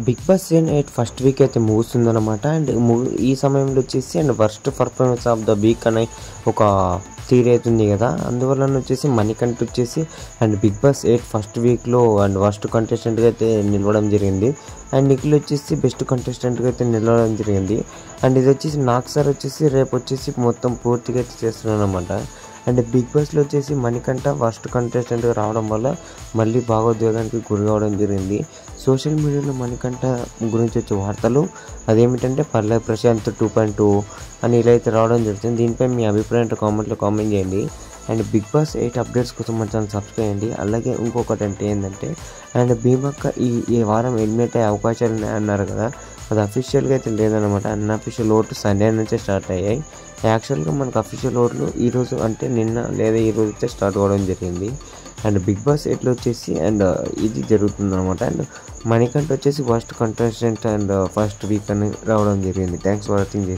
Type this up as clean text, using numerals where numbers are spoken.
Big Boss season 8 first week అయితే ముగుస్తుందన్నమాట. And ఈ సమయంలో వచ్చేసి and worst performance of the week అనే ఒక థియరీ అవుతుంది కదా. అందువల్ల వచ్చేసి మణికంఠ వచ్చేసి అండ్ బిగ్ బాస్ 8 ఫస్ట్ వీక్లో అండ్ వర్స్ట్ కంటెస్టెంట్గా అయితే నిలవడం జరిగింది. అండ్ నిఖిల్ వచ్చేసి బెస్ట్ కంటెస్టెంట్గా అయితే నిలవడం జరిగింది. అండ్ ఇది వచ్చేసి నాగ్ సార్ వచ్చేసి రేపు వచ్చేసి మొత్తం పూర్తిగా అయితే చేస్తున్నాను అనమాట. అండ్ బిగ్ బాస్లో వచ్చేసి మణికంఠ ఫస్ట్ కంటెస్టెంట్గా రావడం వల్ల మళ్ళీ భావోద్వేగానికి గురి కావడం జరిగింది. సోషల్ మీడియాలో మణికంఠ గురించి వచ్చే వార్తలు అదేమిటంటే పల్లె ప్రశాంత్ 2.2 అని ఇలా అయితే రావడం జరుగుతుంది. దీనిపై మీ అభిప్రాయం కామెంట్లో కామెంట్ చేయండి. అండ్ బిగ్ బాస్ 8 అప్డేట్స్ కోసం మన ఛానల్ సబ్స్క్రైబ్ చేయండి. అలాగే ఇంకొకటి అంటే ఏంటంటే అండ్ భీమక్క ఈ వారం ఎలిమినేట్ అయ్యే అవకాశాలు ఉన్నాయన్నారు కదా, అది అఫీషియల్గా అయితే లేదనమాట. అన్అఫీషియల్ ఓట్లు సండే నుంచే స్టార్ట్ అయ్యాయి. యాక్చువల్గా మనకు అఫీషియల్ ఓట్లు ఈరోజు అంటే నిన్న లేదా ఈరోజు అయితే స్టార్ట్ అవ్వడం జరిగింది. అండ్ బిగ్ బాస్ 8లో వచ్చేసి అండ్ ఇది జరుగుతుంది అనమాట. అండ్ మణికంఠ వచ్చేసి first contestant and first week అని రావడం జరిగింది. Thanks for watching.